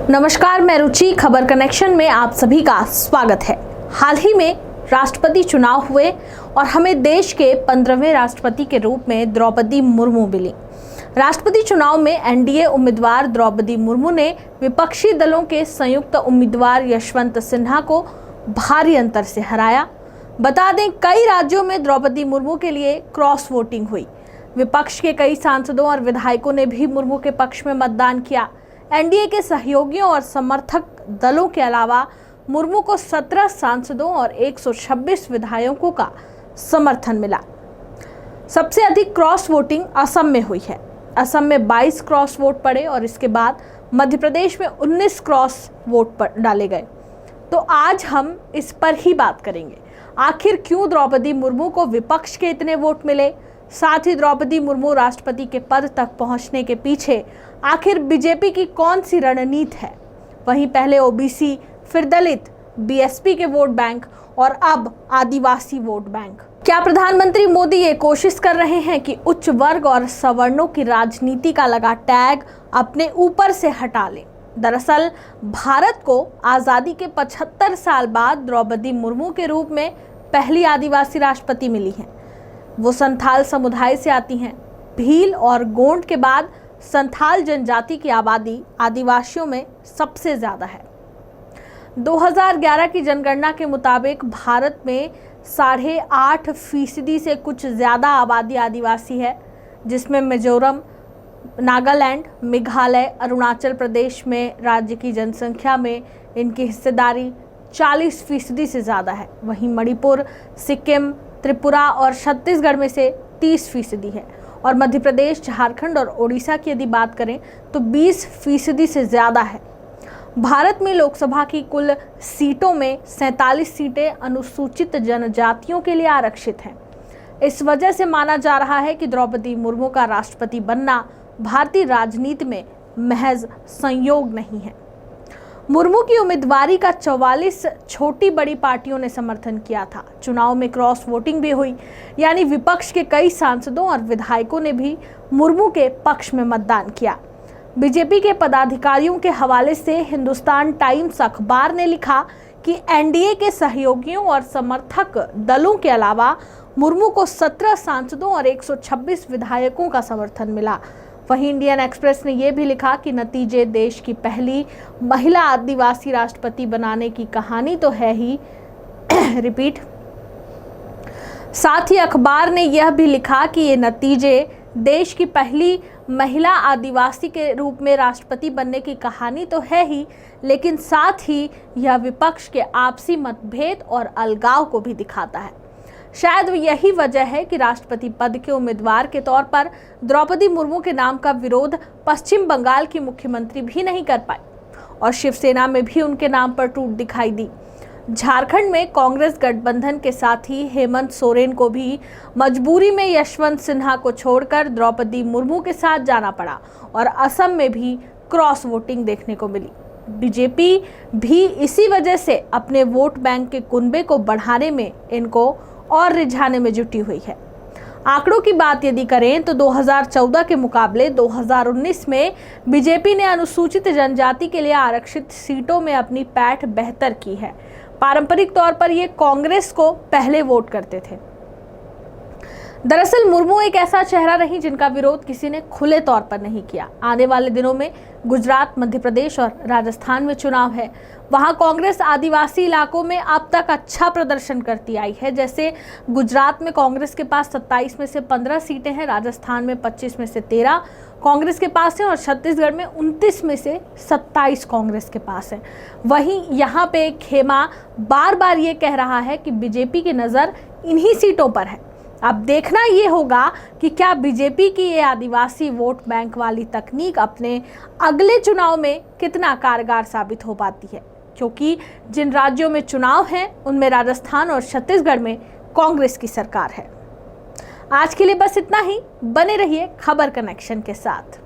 नमस्कार, मैं रुचि। खबर कनेक्शन में आप सभी का स्वागत है। हाल ही में राष्ट्रपति चुनाव हुए और हमें देश के 15वें राष्ट्रपति के रूप में द्रौपदी मुर्मू मिली। राष्ट्रपति चुनाव में एनडीए उम्मीदवार द्रौपदी मुर्मू ने विपक्षी दलों के संयुक्त उम्मीदवार यशवंत सिन्हा को भारी अंतर से हराया। बता दें, कई राज्यों में द्रौपदी मुर्मू के लिए क्रॉस वोटिंग हुई। विपक्ष के कई सांसदों और विधायकों ने भी मुर्मू के पक्ष में मतदान किया। एनडीए के सहयोगियों और समर्थक दलों के अलावा मुर्मू को 17 सांसदों और 126 विधायकों का समर्थन मिला। सबसे अधिक क्रॉस वोटिंग असम में हुई है। असम में 22 क्रॉस वोट पड़े और इसके बाद मध्य प्रदेश में 19 क्रॉस वोट डाले गए। तो आज हम इस पर ही बात करेंगे। आखिर क्यों द्रौपदी मुर्मू को विपक्ष के इतने वोट मिले, साथ ही द्रौपदी मुर्मू राष्ट्रपति के पद तक पहुंचने के पीछे आखिर बीजेपी की कौन सी रणनीति है। वहीं पहले ओबीसी, फिर दलित, बीएसपी के वोट बैंक और अब आदिवासी वोट बैंक। क्या प्रधानमंत्री मोदी ये कोशिश कर रहे हैं कि उच्च वर्ग और सवर्णों की राजनीति का लगा टैग अपने ऊपर से हटा लें? दरअसल भारत को आज़ादी के 75 साल बाद द्रौपदी मुर्मू के रूप में पहली आदिवासी राष्ट्रपति मिली हैं। वो संथाल समुदाय से आती हैं। भील और गोंड के बाद संथाल जनजाति की आबादी आदिवासियों में सबसे ज़्यादा है। 2011 की जनगणना के मुताबिक भारत में 8.5% से कुछ ज़्यादा आबादी आदिवासी है, जिसमें मिजोरम, नागालैंड, मेघालय, अरुणाचल प्रदेश में राज्य की जनसंख्या में इनकी हिस्सेदारी 40% से ज़्यादा है। वहीं मणिपुर, सिक्किम, त्रिपुरा और छत्तीसगढ़ में से 30% है और मध्य प्रदेश, झारखंड और ओडिशा की यदि बात करें तो 20% से ज़्यादा है। भारत में लोकसभा की कुल सीटों में 47 सीटें अनुसूचित जनजातियों के लिए आरक्षित हैं। इस वजह से माना जा रहा है कि द्रौपदी मुर्मू का राष्ट्रपति बनना भारतीय राजनीति में महज संयोग नहीं है। मुर्मू की उम्मीदवारी का 44 छोटी बड़ी पार्टियों ने समर्थन किया था। चुनाव में क्रॉस वोटिंग भी हुई, यानी विपक्ष के कई सांसदों और विधायकों ने भी मुर्मू के पक्ष में मतदान किया। बीजेपी के पदाधिकारियों के हवाले से हिंदुस्तान टाइम्स अखबार ने लिखा कि एनडीए के सहयोगियों और समर्थक दलों के अलावा मुर्मू को 17 सांसदों और 126 विधायकों का समर्थन मिला। वहीं इंडियन एक्सप्रेस ने यह भी लिखा कि नतीजे देश की पहली महिला आदिवासी राष्ट्रपति बनाने की कहानी तो है ही रिपीट। साथ ही अखबार ने यह भी लिखा कि ये नतीजे देश की पहली महिला आदिवासी के रूप में राष्ट्रपति बनने की कहानी तो है ही, लेकिन साथ ही यह विपक्ष के आपसी मतभेद और अलगाव को भी दिखाता है। शायद यही वजह है कि राष्ट्रपति पद के उम्मीदवार के तौर पर द्रौपदी मुर्मू के नाम का विरोध पश्चिम बंगाल की मुख्यमंत्री भी नहीं कर पाई और शिवसेना में भी उनके नाम पर टूट दिखाई दी। झारखंड में कांग्रेस गठबंधन के साथ ही हेमंत सोरेन को भी मजबूरी में यशवंत सिन्हा को छोड़कर द्रौपदी मुर्मू के साथ जाना पड़ा और असम में भी क्रॉस वोटिंग देखने को मिली। बीजेपी भी इसी वजह से अपने वोट बैंक के कुनबे को बढ़ाने में इनको और रिझाने में जुटी हुई है। आंकड़ों की बात यदि करें तो 2014 के मुकाबले 2019 में बीजेपी ने अनुसूचित जनजाति के लिए आरक्षित सीटों में अपनी पैठ बेहतर की है। पारंपरिक तौर पर ये कांग्रेस को पहले वोट करते थे। दरअसल मुर्मू एक ऐसा चेहरा रही जिनका विरोध किसी ने खुले तौर पर नहीं किया। आने वाले दिनों में गुजरात, मध्य प्रदेश और राजस्थान में चुनाव है। वहां कांग्रेस आदिवासी इलाकों में अब तक अच्छा प्रदर्शन करती आई है। जैसे गुजरात में कांग्रेस के पास 27 में से 15 सीटें हैं, राजस्थान में 25 में से 13 कांग्रेस के पास है और छत्तीसगढ़ में 29 में से 27 कांग्रेस के पास है। वहीं यहाँ पे खेमा बार बार ये कह रहा है कि बीजेपी की नज़र इन्हीं सीटों पर है। अब देखना ये होगा कि क्या बीजेपी की ये आदिवासी वोट बैंक वाली तकनीक अपने अगले चुनाव में कितना कारगर साबित हो पाती है, क्योंकि जिन राज्यों में चुनाव हैं उनमें राजस्थान और छत्तीसगढ़ में कांग्रेस की सरकार है। आज के लिए बस इतना ही। बने रहिए खबर कनेक्शन के साथ।